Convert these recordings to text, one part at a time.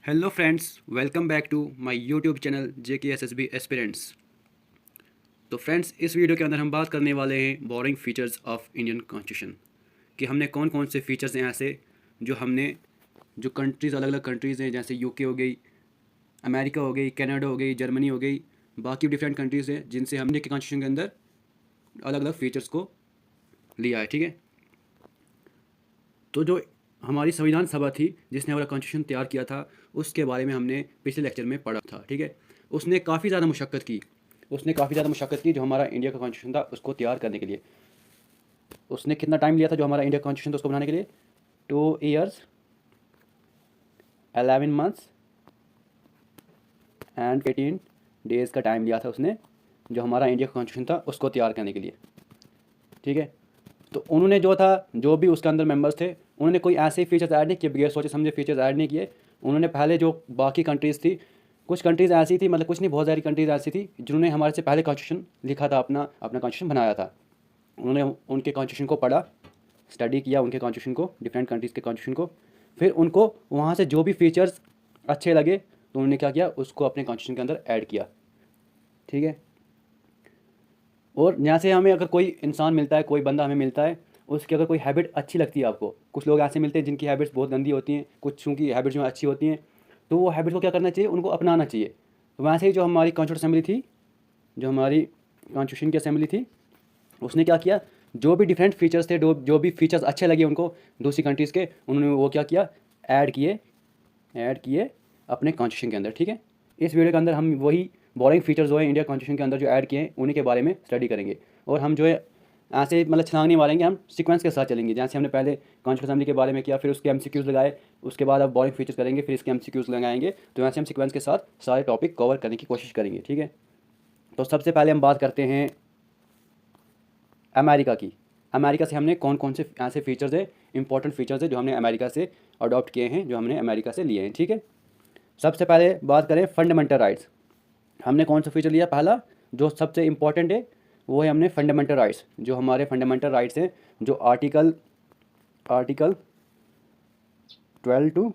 Hello friends, welcome back to my YouTube channel JKSSB aspirants. तो friends, इस video के अंदर हम बात करने वाले हैं boring features of Indian constitution कि हमने कौन कौन से फीचर्स हैं ऐसे जो हमने जो कंट्रीज़ अलग अलग कंट्रीज़ हैं, जैसे यूके हो गई, अमेरिका हो गई, कनाडा हो गई, जर्मनी हो गई, बाकी डिफरेंट कंट्रीज़ हैं जिनसे हमने के कॉन्स्टिट्यूशन के अंदर अलग अलग फीचर्स को लिया है। ठीक है, तो जो हमारी संविधान सभा थी जिसने हमारा कॉन्स्टिट्यूशन तैयार किया था, उसके बारे में हमने पिछले लेक्चर में पढ़ा था। ठीक है, उसने काफ़ी ज़्यादा मुशक्क़त की जो हमारा इंडिया का कॉन्स्टिट्यूशन था उसको तैयार करने के लिए। उसने कितना टाइम लिया था जो हमारा इंडिया का कॉन्स्टिट्यूशन था उसको बनाने के लिए? 2 years 11 months एंड 18 days का टाइम लिया था उसने जो हमारा इंडिया का कॉन्स्टिट्यूशन था उसको तैयार करने के लिए। ठीक है, तो उन्होंने जो भी उसके अंदर मेंबर्स थे, उन्होंने कोई ऐसे फीचर्स ऐड नहीं किए, बगैर सोचे समझे फीचर्स ऐड नहीं किए। उन्होंने पहले जो बाकी कंट्रीज़ थी, कुछ कंट्रीज़ ऐसी थी, मतलब कुछ नहीं, बहुत सारी कंट्रीज़ ऐसी थी जिन्होंने हमारे से पहले कॉन्स्टिट्यूशन लिखा था, अपना कॉन्स्टिट्यूशन बनाया था। उन्होंने उनके कॉन्स्टिट्यूशन को पढ़ा, स्टडी किया उनके कॉन्स्टिट्यूशन को, डिफरेंट कंट्रीज़ के कॉन्स्टिट्यूशन को। फिर उनको वहाँ से जो भी फीचर्स अच्छे लगे तो उन्होंने क्या किया, उसको अपने कॉन्स्टिट्यूशन के अंदर ऐड किया। ठीक है, और यहाँ से हमें अगर कोई इंसान मिलता है, कोई बंदा हमें मिलता है, उसकी अगर कोई हैबिट अच्छी लगती है आपको, कुछ लोग ऐसे मिलते हैं जिनकी हैबिट्स बहुत गंदी होती हैं, कुछ की हैबिट्स जो अच्छी होती हैं, तो वो हैबिट्स को क्या करना चाहिए, उनको अपनाना चाहिए। तो वैसे ही जो हमारी कॉन्स्टिट्यूशन असेंबली थी, जो हमारी कॉन्स्टिट्यूशन की असेंबली थी, उसने क्या किया, जो भी डिफरेंट फीचर्स थे, जो भी फीचर्स अच्छे लगे उनको दूसरी कंट्रीज़ के, उन्होंने वो क्या किया, ऐड किए अपने कॉन्स्टिट्यूशन के अंदर। ठीक है, इस वीडियो के अंदर हम वही बोरिंग फीचर्स जो है इंडिया कॉन्स्टिट्यूशन के अंदर जो ऐड किए हैं उन्हीं के बारे में स्टडी करेंगे। और हम जो है ऐसे मतलब छलांग नहीं मारेंगे, हम सीक्वेंस के साथ चलेंगे। जैसे हमने पहले कॉन्स्टिट्यूशन असेंबली के बारे में किया, फिर उसके MCQs लगाए, उसके बाद अब बोरिंग फीचर्स करेंगे, फिर इसके MCQs लगाएंगे। तो वैसे हम सीक्वेंस के साथ सारे टॉपिक कवर करने की कोशिश करेंगे। ठीक है, तो सबसे पहले हम बात करते हैं अमेरिका की। अमेरिका से हमने कौन कौन से ऐसे फीचर्स है, इंपॉर्टेंट फीचर्स है जो हमने अमेरिका से अडॉप्ट किए हैं, जो हमने अमेरिका से लिए हैं। ठीक है, सबसे पहले बात करें फंडामेंटल राइट्स। हमने कौन सा फीचर लिया? पहला जो सबसे इम्पोर्टेंट है वो है हमने फंडामेंटल राइट्स। जो हमारे फंडामेंटल राइट्स हैं, जो आर्टिकल 12 to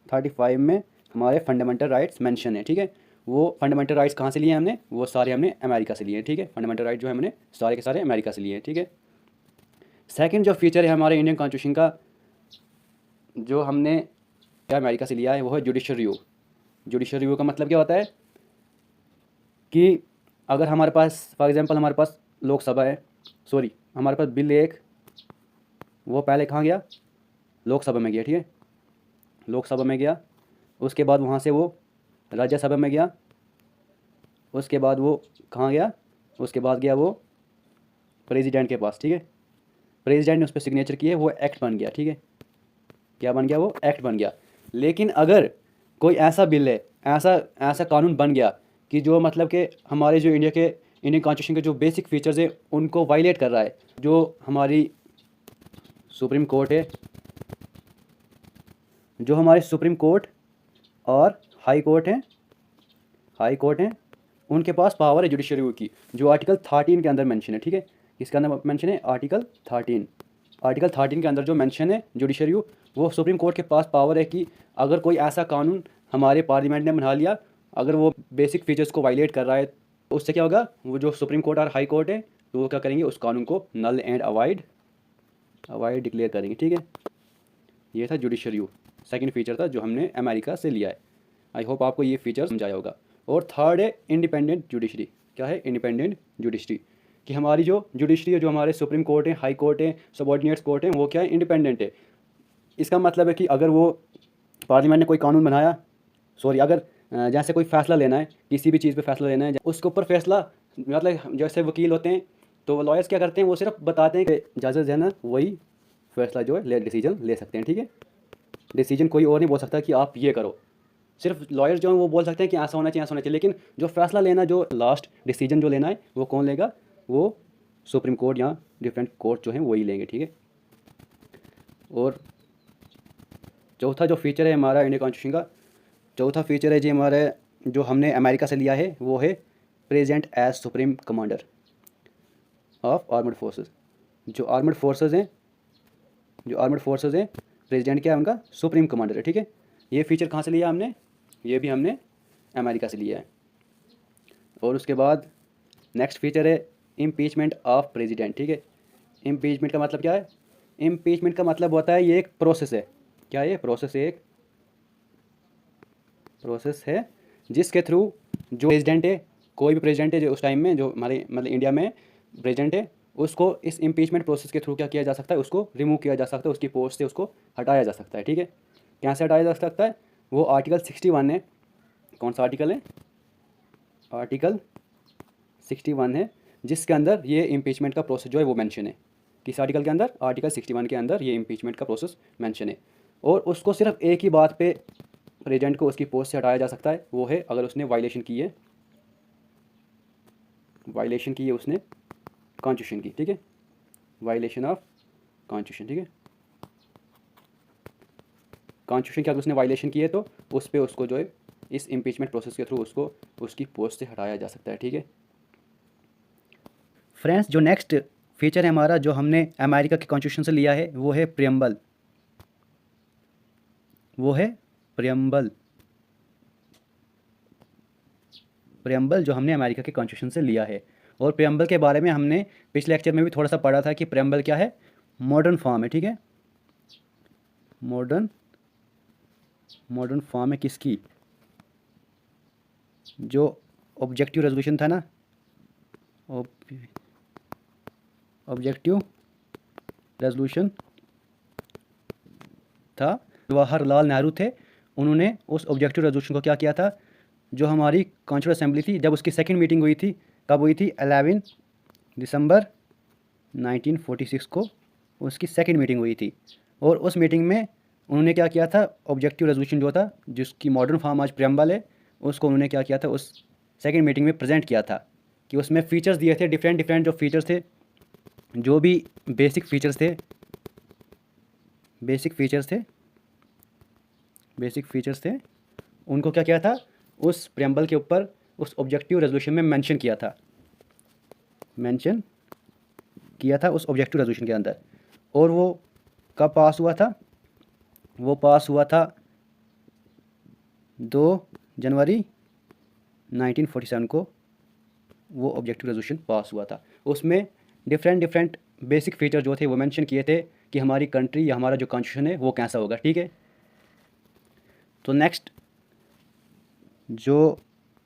35 में हमारे फंडामेंटल राइट्स मेंशन है। ठीक है, वो फंडामेंटल राइट्स कहाँ से लिए हैं हमने? वो सारे हमने अमेरिका से लिए हैं। ठीक है, फंडामेंटल राइट जो है हमने सारे के सारे अमेरिका से लिए हैं। ठीक है, सेकंड जो फीचर है हमारे इंडियन कॉन्स्टिट्यूशन का, जो हमने अमेरिका से लिया है, वो है जुडिशल रिव्यू। जुडिशल रिव्यू का मतलब क्या होता है कि अगर हमारे पास फॉर एग्जांपल हमारे पास लोकसभा है, सॉरी हमारे पास बिल एक, वो पहले कहाँ गया? लोकसभा में गया। ठीक है, लोकसभा में गया, उसके बाद वहाँ से वो राज्यसभा में गया, उसके बाद वो कहाँ गया? उसके बाद गया वो प्रेसिडेंट के पास। ठीक है, प्रेसिडेंट ने उस पर सिग्नेचर किए, वो एक्ट बन गया। ठीक है, क्या बन गया? वो एक्ट बन गया। लेकिन अगर कोई ऐसा बिल है, ऐसा ऐसा कानून बन गया कि जो मतलब कि हमारे जो इंडियन कॉन्स्टिट्यूशन के जो बेसिक फीचर्स है उनको वायलेट कर रहा है, जो हमारी सुप्रीम कोर्ट है, जो हमारे सुप्रीम कोर्ट और हाई कोर्ट हैं, उनके पास पावर है जुडिशरी रिव्यू की, जो आर्टिकल 13 के अंदर मेंशन है। ठीक है, किसके अंदर मेंशन है? आर्टिकल 13 के अंदर जो मेंशन है जुडिशरी रिव्यू, वो सुप्रीम कोर्ट के पास पावर है कि अगर कोई ऐसा कानून हमारे पार्लियामेंट ने बना लिया, अगर वो बेसिक फीचर्स को वायलेट कर रहा है, तो उससे क्या होगा, वो जो सुप्रीम कोर्ट और हाई कोर्ट है, तो वो क्या करेंगे, उस कानून को नल एंड अवॉइड डिक्लेयर करेंगे। ठीक है, ये था जुडिशरी रिव्यू, सेकंड फीचर था जो हमने अमेरिका से लिया है। आई होप आपको ये फीचर समझाया होगा। और थर्ड है इंडिपेंडेंट जुडिशरी। क्या है? इंडिपेंडेंट जुडिशरी, कि हमारी जो जुडिशरी है, जो हमारे सुप्रीम कोर्ट है, हाई कोर्ट है, सबऑर्डिनेट्स कोर्ट है, वो क्या है? इंडिपेंडेंट है। इसका मतलब है कि अगर वो पार्लियामेंट ने कोई कानून बनाया, सॉरी अगर जैसे कोई फैसला लेना है, किसी भी चीज़ पे फैसला लेना है, उसके ऊपर फैसला, मतलब जैसे वकील होते हैं तो लॉयर्स क्या करते हैं, वो सिर्फ बताते हैं कि जजेस है ना, वही फैसला जो है डिसीजन ले सकते हैं। ठीक है, डिसीजन कोई और नहीं बोल सकता कि आप ये करो, सिर्फ लॉयर जो हैं वो बोल सकते हैं कि ऐसा होना चाहिए, ऐसा होना चाहिए। लेकिन जो फैसला लेना, जो लास्ट डिसीजन जो लेना है, वो कौन लेगा? वो सुप्रीम कोर्ट या डिफरेंट कोर्ट जो हैं वही लेंगे। ठीक है, और चौथा जो फीचर है हमारा इंडियन कॉन्स्टिट्यूशन का, चौथा फीचर है जी हमारे, जो हमने अमेरिका से लिया है, वो है present as supreme commander of armed forces. जो आर्मड फोर्सेस हैं, प्रेसिडेंट क्या है उनका? सुप्रीम कमांडर है। ठीक है, ये फीचर कहाँ से लिया हमने, ये भी हमने अमेरिका से लिया है। और उसके बाद नेक्स्ट फीचर है इम्पीचमेंट ऑफ प्रेसिडेंट, ठीक है। इम्पीचमेंट का मतलब क्या है, इम्पीचमेंट का मतलब होता है ये एक प्रोसेस है, क्या ये प्रोसेस, एक प्रोसेस है जिसके थ्रू जो प्रेसिडेंट है, कोई भी प्रेसिडेंट है जो उस टाइम में जो हमारे मतलब इंडिया में प्रेसिडेंट है, उसको इस इम्पीचमेंट प्रोसेस के थ्रू क्या किया जा सकता है, उसको रिमूव किया जा सकता है, उसकी पोस्ट से उसको हटाया जा सकता है, ठीक है। क्या से हटाया जा सकता है, वो आर्टिकल 61 है, कौन सा आर्टिकल है, आर्टिकल 61 है, जिसके अंदर ये इम्पीचमेंट का प्रोसेस जो है वो मेंशन है। किस आर्टिकल के अंदर, आर्टिकल 61 के अंदर ये इम्पीचमेंट का प्रोसेस मेंशन है। और उसको सिर्फ एक ही बात पे प्रेसिडेंट को उसकी पोस्ट से हटाया जा सकता है, वो है अगर उसने वायलेशन की है, वायलेशन की है उसने कॉन्स्टिट्यूशन की, ठीक है, वायलेशन ऑफ कॉन्स्टिट्यूशन, ठीक है, कॉन्स्टिट्यूशन की अगर उसने वायलेशन की है तो उस पर उसको जो है इस इम्पीचमेंट प्रोसेस के थ्रू उसको उसकी पोस्ट से हटाया जा सकता है, ठीक है। फ्रेंड्स, जो नेक्स्ट फीचर है हमारा जो हमने अमेरिका के कॉन्स्टिट्यूशन से लिया है वो है प्रियम्बल, वो है प्रियम्बल, प्रियम्बल जो हमने अमेरिका के कॉन्स्टिट्यूशन से लिया है। और प्रियम्बल के बारे में हमने पिछले लेक्चर में भी थोड़ा सा पढ़ा था कि प्रियम्बल क्या है, मॉडर्न फॉर्म है, ठीक है, मॉडर्न मॉडर्न फॉर्म है किसकी, जो ऑब्जेक्टिव रेजोल्यूशन था ना, ऑब्जेक्टिव रेजोल्यूशन था, जवाहरलाल नेहरू थे, उन्होंने उस ऑब्जेक्टिव रेजोल्यूशन को क्या किया था, जो हमारी कॉन्स्टिट्यूंट असेंबली थी जब उसकी सेकंड मीटिंग हुई थी, कब हुई थी, 11 दिसंबर 1946 को उसकी सेकंड मीटिंग हुई थी। और उस मीटिंग में उन्होंने क्या किया था, ऑब्जेक्टिव रेजोल्यूशन जो था जिसकी मॉडर्न फॉर्म आज प्रियम्बल है, उसको उन्होंने क्या किया था, उस सेकंड मीटिंग में प्रेजेंट किया था कि उसमें फ़ीचर्स दिए थे, डिफरेंट डिफरेंट जो फीचर्स थे, जो भी बेसिक फीचर्स थे, बेसिक फीचर्स थे, उनको क्या किया था, उस प्रियम्बल के ऊपर उस ऑब्जेक्टिव रेजोल्यूशन में मेंशन किया था, उस ऑब्जेक्टिव रेजोल्यूशन के अंदर। और वो कब पास हुआ था, वो पास हुआ था 2 जनवरी 1947 को, वो ऑब्जेक्टिव रेजोल्यूशन पास हुआ था। उसमें डिफरेंट बेसिक फीचर जो थे वो मेंशन किए थे कि हमारी कंट्री या हमारा जो कॉन्स्टिट्यूशन है वो कैसा होगा, ठीक है। तो नेक्स्ट जो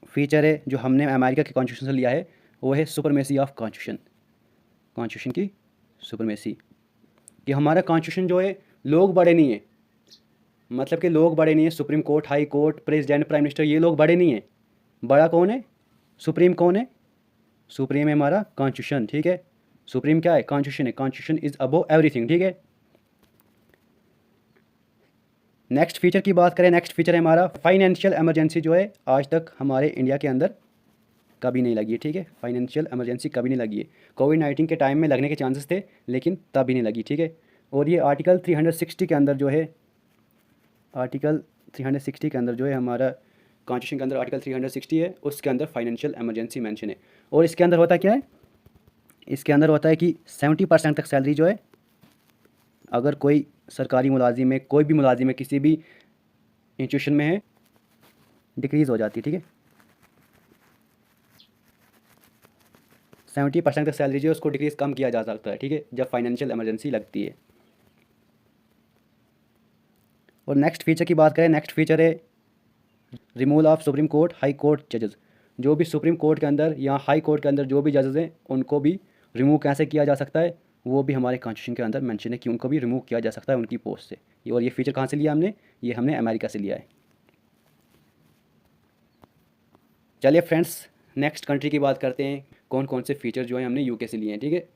फीचर है जो हमने अमेरिका के कॉन्स्टिट्यूशन से लिया है वो है सुपरमेसी ऑफ कॉन्स्टिट्यूशन की सुपरमेसी, कि हमारा कॉन्स्टिट्यूशन जो है लोग बड़े नहीं है, मतलब कि लोग बड़े नहीं है, supreme court, high court, president, prime minister, ये लोग बड़े नहीं है, बड़ा कौन है, सुप्रीम कौन है, सुप्रीम है हमारा कॉन्स्टिट्यूशन, ठीक है, सुप्रीम क्या है, कॉन्स्टिट्यूशन है, कॉन्स्टिट्यूशन इज अबव एवरीथिंग, ठीक है। नेक्स्ट फीचर की बात करें, नेक्स्ट फीचर है हमारा फाइनेंशियल इमरजेंसी, जो है आज तक हमारे इंडिया के अंदर कभी नहीं लगी है, ठीक है, फाइनेंशियल इमरजेंसी कभी नहीं लगी है। कोविड-19 के टाइम में लगने के चांसेस थे लेकिन तभी नहीं लगी, ठीक है। और ये आर्टिकल 360 के अंदर जो है, आर्टिकल 360 के अंदर जो है हमारा कॉन्स्टिट्यूशन के अंदर आर्टिकल 360 है, उसके अंदर फाइनेंशियल इमरजेंसी मेंशन है। और इसके अंदर होता क्या है, इसके अंदर होता है कि 70% तक सैलरी जो है, अगर कोई सरकारी मुलाजिम है, कोई भी मुलाजिम है किसी भी इंस्टीट्यूशन में है, डिक्रीज़ हो जाती है, ठीक है, 70% तक सैलरी जो है उसको डिक्रीज़ कम किया जा सकता है, ठीक है, जब फाइनेंशियल इमरजेंसी लगती है। और नेक्स्ट फीचर की बात करें, नेक्स्ट फीचर है removal of supreme court, high court जजेस, जो भी सुप्रीम कोर्ट के अंदर या हाई कोर्ट के अंदर जो भी जजेस हैं उनको भी रिमूव कैसे किया जा सकता है, वो भी हमारे कॉन्स्टिट्यूशन के अंदर मेंशन है कि उनको भी रिमूव किया जा सकता है उनकी पोस्ट से। और ये फीचर कहाँ से लिया हमने, ये हमने अमेरिका से लिया है। चलिए फ्रेंड्स, नेक्स्ट कंट्री की बात करते हैं, कौन कौन से फीचर जो हैं हमने यूके से लिए हैं, ठीक है।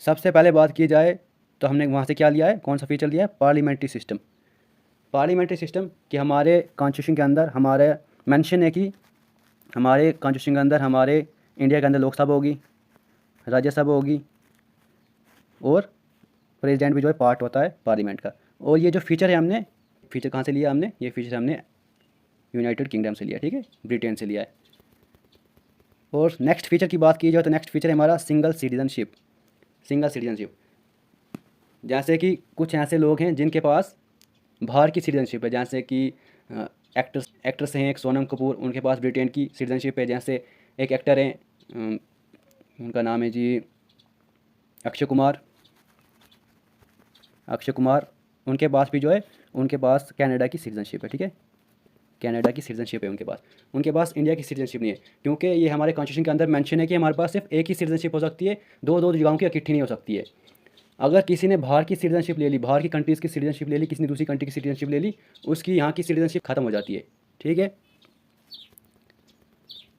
सबसे पहले बात की जाए तो हमने वहाँ से क्या लिया है, कौन सा फीचर लिया है, पार्लियामेंट्री सिस्टम। पार्लियामेंट्री सिस्टम कि हमारे कॉन्स्टिट्यूशन के अंदर हमारे मेंशन है कि हमारे कॉन्स्टिट्यूशन के अंदर हमारे इंडिया के अंदर लोकसभा होगी, राज्यसभा होगी, और प्रेसिडेंट भी जो है पार्ट होता है पार्लियामेंट का। और ये जो फीचर है हमने, फीचर कहाँ से लिया हमने, ये फीचर हमने यूनाइटेड किंगडम से लिया, ठीक है, ब्रिटेन से लिया है। और नेक्स्ट फीचर की बात की जाए तो नेक्स्ट फीचर है हमारा सिंगल सिटीजनशिप। जैसे कि कुछ ऐसे लोग हैं जिनके पास बाहर की सिटीजनशिप है, जैसे कि एक्ट्रेस हैं एक सोनम कपूर, उनके पास ब्रिटेन की सिटीजनशिप है। जैसे एक एक्टर हैं, उनका नाम है जी अक्षय कुमार, उनके पास भी जो है, उनके पास कनाडा की सिटीजनशिप है, ठीक है, कनाडा की सिटीजनशिप है उनके पास इंडिया की सिटीजनशिप नहीं है, क्योंकि ये हमारे कॉन्स्टिट्यूशन के अंदर मेंशन है कि हमारे पास सिर्फ एक ही सिटीजनशिप हो सकती है, दो दो जगहों की इकट्ठी नहीं हो सकती है। अगर किसी ने बाहर की सिटीजनशिप ले ली, बाहर की कंट्रीज़ की सिटीजनशिप ले ली, किसी ने दूसरी कंट्री की सिटीजनशिप ले ली, उसकी यहाँ की सिटीजनशिप खत्म हो जाती है, ठीक है।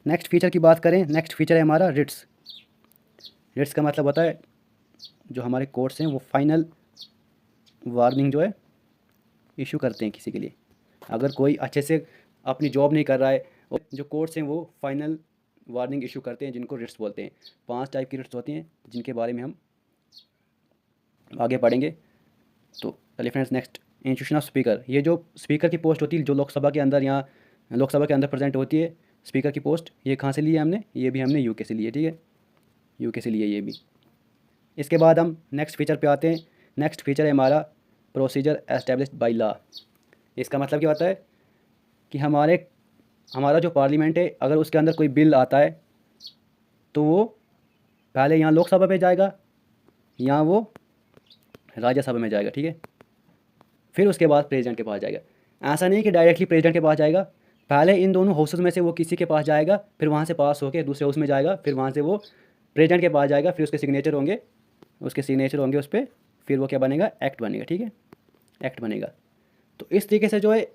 नेक्स्ट फीचर की बात करें, नेक्स्ट फीचर है हमारा रिट्स। रिट्स का मतलब होता है जो हमारे कोर्ट्स हैं वो फाइनल वार्निंग जो है इशू करते हैं किसी के लिए। अगर कोई अच्छे से अपनी जॉब नहीं कर रहा है, और जो कोर्ट्स हैं वो फाइनल वार्निंग इशू करते हैं, जिनको रिट्स बोलते हैं। 5 टाइप की रिट्स होती हैं, जिनके बारे में हम आगे पढ़ेंगे। तो चलिए friends, next institution of speaker. ये जो स्पीकर की पोस्ट होती है जो लोकसभा के अंदर, यहाँ लोकसभा के अंदर प्रेजेंट होती है स्पीकर की पोस्ट, ये कहाँ से ली है हमने? ये भी हमने यूके से ली है, ठीक है, यूके से लिए ये भी। इसके बाद हम नेक्स्ट फीचर पे आते हैं। नेक्स्ट फीचर है हमारा प्रोसीजर एस्टेब्लिश्ड बाय लॉ। इसका मतलब क्या होता है कि हमारा जो पार्लियामेंट है, अगर उसके अंदर कोई बिल आता है तो वो पहले यहाँ लोकसभा में जाएगा, यहाँ वो राज्यसभा में जाएगा, ठीक है, फिर उसके बाद प्रेसिडेंट के पास जाएगा। ऐसा नहीं कि डायरेक्टली प्रेसिडेंट के पास जाएगा, पहले इन दोनों हाउसेस में से वो किसी के पास जाएगा, फिर वहाँ से पास होकर दूसरे हाउस में जाएगा, फिर वहाँ से वो प्रेसिडेंट के पास जाएगा, फिर उसके सिग्नेचर होंगे उस पर, फिर वो क्या बनेगा? एक्ट बनेगा, ठीक है, एक्ट बनेगा। तो इस तरीके से जो है,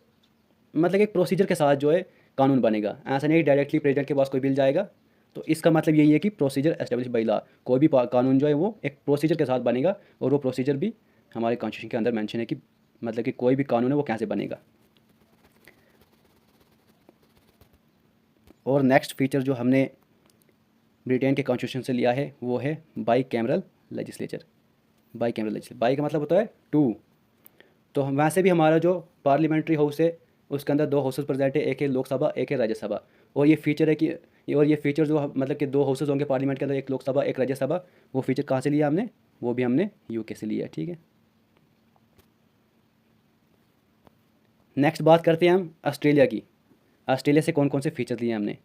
मतलब एक प्रोसीजर के साथ जो है कानून बनेगा। ऐसा नहीं कि डायरेक्टली प्रेसिडेंट के पास कोई बिल जाएगा। तो इसका मतलब यही है कि प्रोसीजर एस्टेब्लिश बाय लॉ, कोई भी कानून जो है वो एक प्रोसीजर के साथ बनेगा, और वो प्रोसीजर भी हमारे कॉन्स्टिट्यूशन के अंदर मेंशन है कि मतलब कि कोई भी कानून है वो कैसे बनेगा। और नेक्स्ट फीचर जो हमने ब्रिटेन के कॉन्स्टिट्यूशन से लिया है वो है बाई कैमरल लेजिस्लेचर। बाई का मतलब होता है 2। तो वैसे भी हमारा जो पार्लियामेंट्री हाउस है उसके अंदर 2 हाउसेस प्रेजेंट है, एक है लोकसभा, एक है राज्यसभा। और ये फीचर है कि ये फीचर जो मतलब कि 2 हाउसेस होंगे पार्लियामेंट के अंदर, एक लोकसभा एक राज्यसभा, वो फीचर कहाँ से लिया हमने? वो भी हमने यूके से लिया, ठीक है। नेक्स्ट बात करते हैं हम ऑस्ट्रेलिया की। ऑस्ट्रेलिया से कौन कौन से फीचर लिए हमने?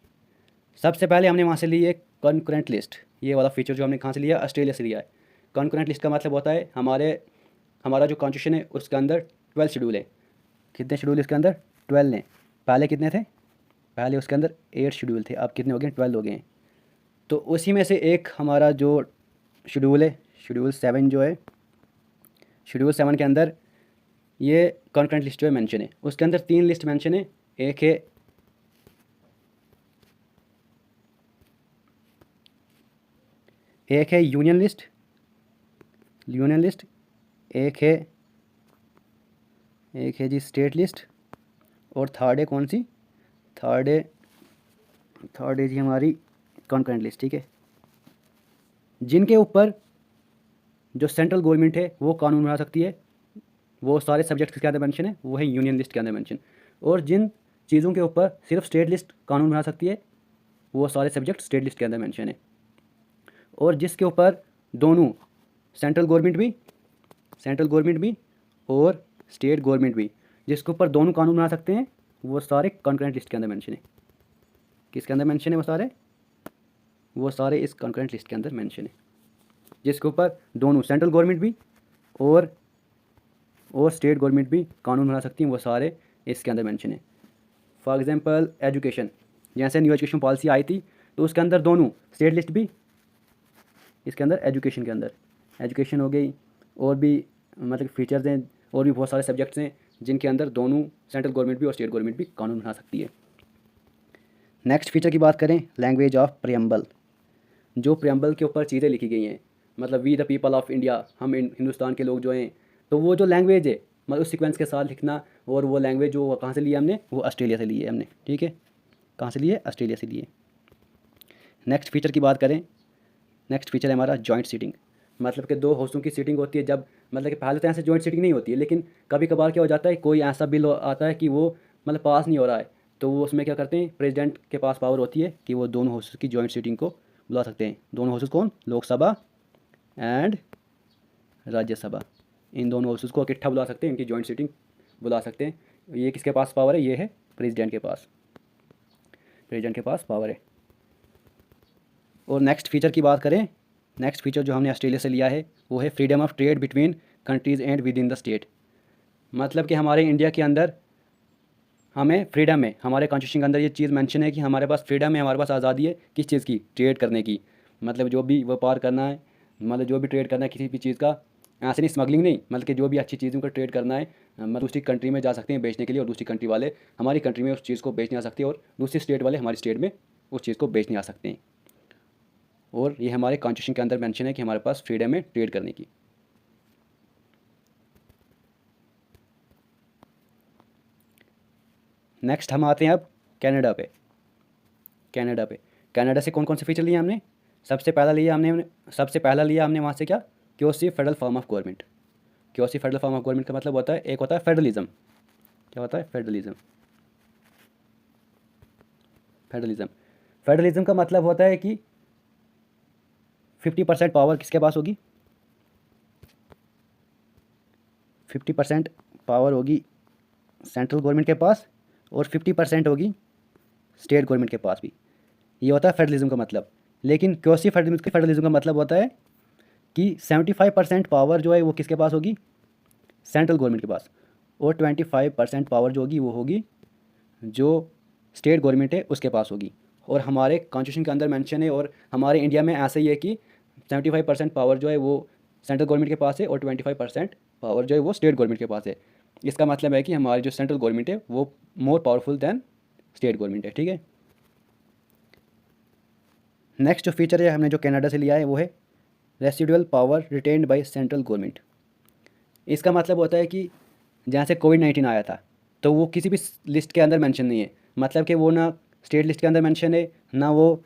सबसे पहले हमने वहाँ से ली है कॉन्करेंट लिस्ट। ये वाला फीचर जो हमने कहाँ से लिया? ऑस्ट्रेलिया से लिया है। कॉन्करेंट लिस्ट का मतलब होता है हमारा जो कॉन्स्टिट्यूशन है उसके अंदर 12 शेड्यूल है। कितने शेड्यूल इसके अंदर? 12 हैं। पहले कितने थे? पहले उसके अंदर 8 शेड्यूल थे, अब कितने हो गए? 12 हो गए हैं। तो उसी में से एक हमारा जो शेड्यूल है, शेड्यूल 7 जो है, शेड्यूल 7 के अंदर ये कॉन्करेंट लिस्ट जो है मेंशन है। उसके अंदर 3 लिस्ट मेंशन है। एक है यूनियन लिस्ट, एक है जी स्टेट लिस्ट, और थर्ड है कौन सी? थर्ड है जी हमारी कॉन्करेंट लिस्ट, ठीक है। जिनके ऊपर जो सेंट्रल गवर्नमेंट है वो कानून बना सकती है, वो सारे सब्जेक्ट के अंदर मेंशन है, वो है यूनियन लिस्ट के अंदर मेंशन। और जिन चीज़ों के ऊपर सिर्फ स्टेट लिस्ट कानून बना सकती है, वो सारे सब्जेक्ट स्टेट लिस्ट के अंदर मेंशन है। और जिसके ऊपर दोनों सेंट्रल गवर्नमेंट भी और स्टेट गवर्नमेंट भी, जिसके ऊपर दोनों कानून बना सकते हैं, वो सारे कॉन्करेंट लिस्ट के अंदर मेंशन है। किसके अंदर मेंशन है? वो सारे इस कॉन्करेंट लिस्ट के अंदर मेंशन है, जिसके ऊपर दोनों सेंट्रल गवर्नमेंट भी और स्टेट गवर्नमेंट भी कानून बना सकती हैं, वो सारे इसके अंदर मेंशन है। फॉर एग्जांपल एजुकेशन, जैसे न्यू एजुकेशन पॉलिसी आई थी तो उसके अंदर दोनों स्टेट लिस्ट भी, इसके अंदर एजुकेशन के अंदर एजुकेशन हो गई, और भी मतलब फीचर्स हैं, और भी बहुत सारे सब्जेक्ट्स हैं जिनके अंदर दोनों सेंट्रल गवर्नमेंट भी और स्टेट गवर्नमेंट भी कानून बना सकती है। नेक्स्ट फीचर की बात करें, लैंग्वेज ऑफ प्रियम्बल। जो प्रियम्बल के ऊपर चीज़ें लिखी गई हैं, मतलब we the people of India, हम हिंदुस्तान के लोग जो हैं, तो वो जो लैंग्वेज है मतलब उस सीक्वेंस के साथ लिखना। और वो लैंग्वेज जो कहाँ से लिया हमने? वो ऑस्ट्रेलिया से ली है हमने, ठीक है। कहाँ से लिए? ऑस्ट्रेलिया से लिए। नेक्स्ट फीचर की बात करें, नेक्स्ट फीचर है हमारा जॉइंट सीटिंग। मतलब कि 2 हाउसों की सीटिंग होती है, जब मतलब कि पहले तो ऐसे जॉइंट सीटिंग नहीं होती है, लेकिन कभी कभार क्या हो जाता है, कोई ऐसा बिल आता है कि वो मतलब पास नहीं हो रहा है, तो वो उसमें क्या करते हैं, प्रेसिडेंट के पास पावर होती है कि वो दोनों हाउसेस की जॉइंट सीटिंग को बुला सकते हैं। दोनों हाउसेस कौन? लोकसभा एंड राज्यसभा, इन दोनों हाउसेस को इकट्ठा बुला सकते हैं, इनकी जॉइंट सीटिंग बुला सकते हैं। ये किसके पास पावर है? ये है प्रेसिडेंट के पास, प्रेसिडेंट के पास पावर है। और नेक्स्ट फीचर की बात करें, नेक्स्ट फीचर जो हमने ऑस्ट्रेलिया से लिया है वो है freedom of trade between countries and with in the state. मतलब कि हमारे इंडिया के अंदर हमें फ्रीडम है, हमारे कॉन्स्टिट्यूशन के अंदर ये चीज़ मेंशन है कि हमारे पास फ्रीडम है, हमारे पास आज़ादी है किस चीज़ की? ट्रेड करने की। मतलब जो भी व्यापार करना है, मतलब जो भी ट्रेड करना है किसी भी चीज़ का, ऐसे नहीं स्मगलिंग नहीं, मतलब कि जो भी अच्छी चीज़ों का ट्रेड करना है, मतलब दूसरी कंट्री में जा सकते हैं बेचने के लिए, और दूसरी कंट्री वाले हमारी कंट्री में उस चीज़ को बेचने आ सकते हैं, और दूसरी स्टेट वाले हमारी स्टेट में उस चीज़ को बेचने आ सकते हैं। और ये हमारे कॉन्स्टिट्यूशन के अंदर मेंशन है कि हमारे पास फ्रीडम है ट्रेड करने की। नेक्स्ट हम आते हैं अब कनाडा पे। कनाडा पे, कनाडा से कौन कौन से फीचर लिए हमने? सबसे पहला लिया हमने वहाँ से क्या? Quasi federal form of government. Quasi federal form of government का मतलब होता है, एक होता है फेडरलिज्म। क्या होता है? फेडरलिज्म। फेडरलिज्म, फेडरलिज्म का मतलब होता है कि 50% पावर किसके पास होगी? 50% पावर होगी सेंट्रल गवर्नमेंट के पास, और 50% होगी स्टेट गवर्नमेंट के पास भी। ये होता है फेडरलिज्म का मतलब। लेकिन क्योसी फेडरलिज्म का मतलब होता है कि 75% पावर जो है वो किसके पास होगी? सेंट्रल गवर्नमेंट के पास, और 25% पावर जो होगी वो होगी जो स्टेट गवर्नमेंट है उसके पास होगी। और हमारे कॉन्स्टिट्यूशन के अंदर मेंशन है, और हमारे इंडिया में ऐसा ही है कि 75% पावर जो है वो सेंट्रल गवर्नमेंट के पास है, और 25% पावर जो है वो स्टेट गवर्नमेंट के पास है। इसका मतलब है कि हमारी जो सेंट्रल गवर्नमेंट है वो more powerful then state government है। ठीक है। नेक्स्ट जो फीचर है हमने जो कनाडा से लिया है वो है residual power retained by central government. इसका मतलब होता है कि जहाँ से कोविड-19 आया था तो वो किसी भी लिस्ट के अंदर मेंशन नहीं है। मतलब कि वो ना स्टेट लिस्ट के अंदर मेंशन है, ना वो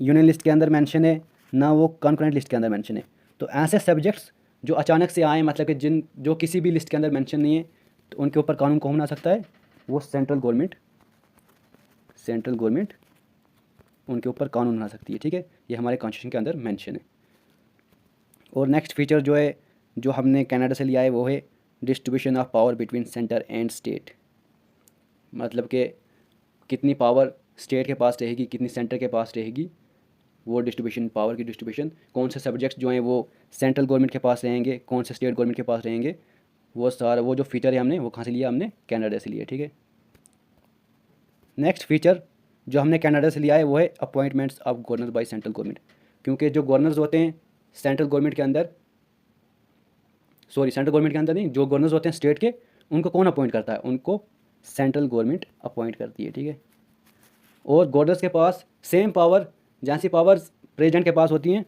यूनियन लिस्ट के अंदर मेंशन है, ना वो कॉन्करेंट लिस्ट के अंदर मेंशन है। तो ऐसे सब्जेक्ट्स जो अचानक से आए, मतलब कि जो किसी भी लिस्ट के अंदर मेंशन नहीं है, तो उनके ऊपर कानून कौन बना सकता है? वो सेंट्रल गवर्नमेंट उनके ऊपर कानून बना सकती है। ठीक है, ये हमारे कॉन्स्टिट्यूशन के अंदर मेंशन है। और नेक्स्ट फीचर जो है जो हमने कनाडा से लिया है वो है distribution of power between centre and state. मतलब कि कितनी पावर स्टेट के पास रहेगी, कितनी सेंटर के पास रहेगी, वो डिस्ट्रीब्यूशन, पावर की डिस्ट्रीब्यूशन, कौन से सब्जेक्ट्स जो हैं वो सेंट्रल गवर्नमेंट के पास रहेंगे, कौन से स्टेट गवर्नमेंट के पास रहेंगे, वो सारा वो जो फीचर है हमने वो कहाँ से लिया? हमने कनाडा से लिया। ठीक है। नेक्स्ट फीचर जो हमने कनाडा से लिया है वो है appointments of governor by central government. क्योंकि जो गवर्नर्स होते हैं सेंट्रल गवर्नमेंट के अंदर, सेंट्रल गवर्नमेंट के अंदर नहीं, जो गवर्नर्स होते हैं स्टेट के, उनको कौन अपॉइंट करता है? उनको सेंट्रल गवर्नमेंट अपॉइंट करती है। ठीक है। और गवर्नर्स के पास सेम पावर, जैसी पावर्स प्रेसिडेंट के पास होती हैं,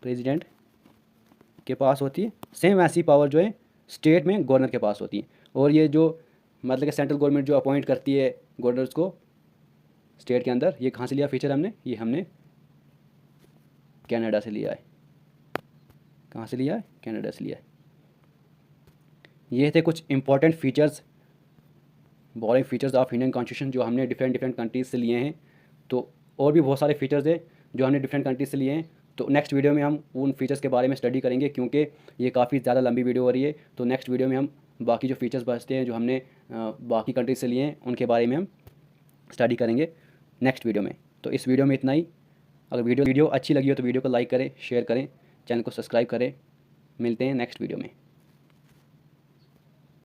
प्रेसिडेंट के पास होती है, सेम वैसी पावर जो है स्टेट में गवर्नर के पास होती है। और ये जो मतलब कि सेंट्रल गवर्नमेंट जो अपॉइंट करती है गवर्नर्स को स्टेट के अंदर, ये कहाँ से लिया फीचर हमने? ये हमने कनाडा से लिया है। कहाँ से लिया है? कनाडा से लिया है। ये थे कुछ important features, boring features of Indian constitution जो हमने डिफरेंट कंट्रीज से लिए हैं। तो और भी बहुत सारे फीचर्स हैं जो हमने डिफरेंट कंट्रीज से लिए हैं। तो नेक्स्ट वीडियो में हम उन फीचर्स के बारे में स्टडी करेंगे, क्योंकि ये काफ़ी ज़्यादा लंबी वीडियो हो रही है। तो नेक्स्ट वीडियो में हम बाकी जो फीचर्स बचते हैं जो हमने बाकी कंट्रीज से लिए हैं उनके बारे में हम स्टडी करेंगे नेक्स्ट वीडियो में। तो इस वीडियो में इतना ही। अगर वीडियो अच्छी लगी हो तो वीडियो को लाइक करें, शेयर करें, चैनल को सब्सक्राइब करें। मिलते हैं नेक्स्ट वीडियो में।